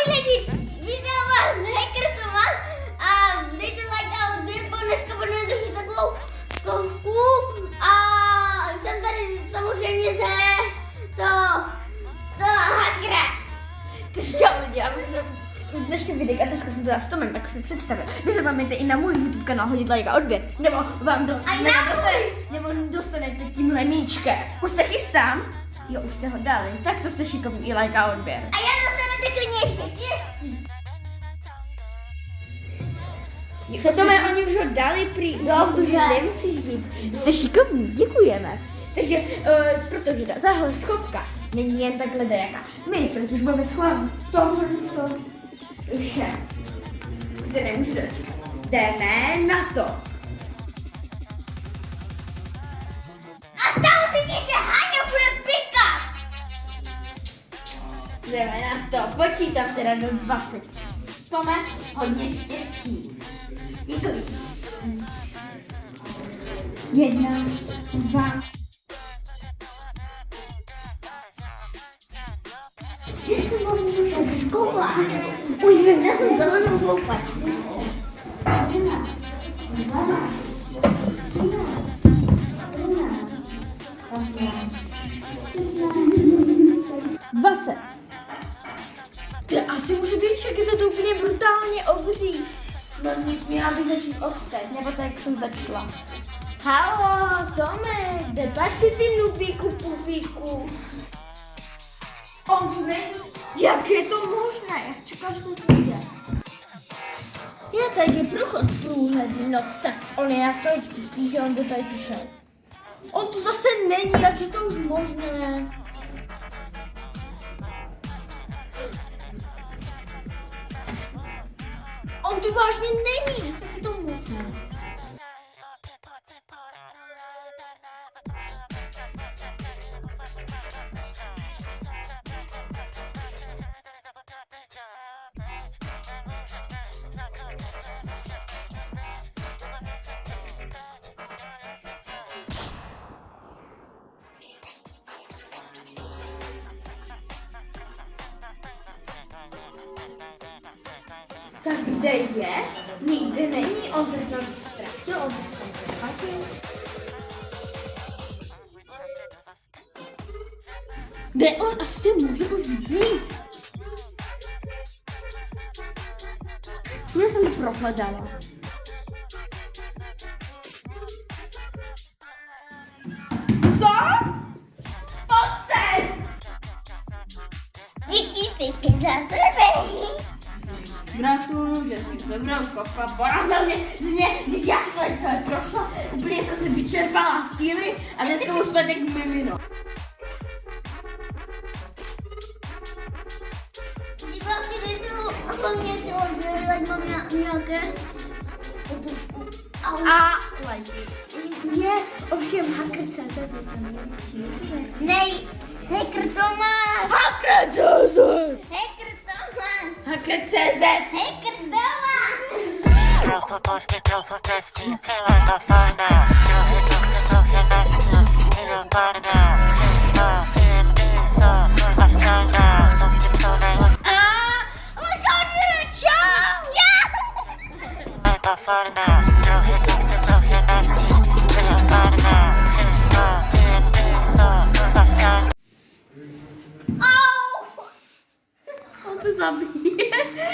lidi, vítám vás, Hacker Tomáš a dejte like a odběr, dneska budeme držet takovou zkoušku a jsem tady samozřejmě ze to hackera. Čau lidi, já jsem dnešní videa a dneska jsem to já s Tomem, tak už mi představil. Vy se pamějte i na můj YouTube kanál hodit like a odběr, nebo vám dostanete tímhle míčkem. Už se chystám? Jo, už jste ho dali, tak to jste šikovní i like a odběr. A já dostanete klidně štěstí. Jo, Tome, oni už ho dali prý. Dobře. Nemusíš být. Jste šikovní, děkujeme. Takže, protože tahle schovka není jen takhle dejaka. My se už budeme schovat tohle vše. Už se nemůžu dočít. Jdeme na to. A samozřejmě se Haňa bude pikat. Jdeme na to. Počítám teda do 20. Tome, hodně štěstí. Děkuji. 1, 2. Ty se můžu tak zkoumat. Už vím, že jsem zelenou koupat. 20. To asi může být však, je to úplně brutálně obří. No nic, měla bych začít odteď, nebo tak, jak jsem začala. Halo, Tome, kde dáš si ty nubíku, pupíku? On tu není. Jak je to možné? Jak čekal, že to přijde? Je tady průchod průhledný, no tak on je na to díky, že on do tady přišel. On tu zase není, jak je to už možné? On tu vážně není, jak je to možné? Tak kde je? Nikde není, on se snad ztratil, on se snad ztratil. Kde on asi může už být? Všude jsem to prohledala. Co? Pojď sem! Díky pěkně za sebe. Gratuluju, že jsi dobrou schovku a porazil mě, když já jsem to celé prošla, úplně jsem si vyčerpala síly a dneska už jsme tak mimino. Díval si dejtu a hlavně si odběry, ať mám nějaké. A lajky. Je, ovšem Hacker.cz je tam nejlepší. Nej, Hacker Tomáš. Hacker.cz Hacker Tomáš. Hacker.cz Hacker Tomáš. Trochu pošky, trochu tečí, lata fajna. Trochę nechci, stylu barna. No, film, no, a skanda. To widzę co najlepsze. Oh my god, ciao. Lata fajna. Trochę nechci, stylu barna. No, film, no, a skanda. Au. On to zabije.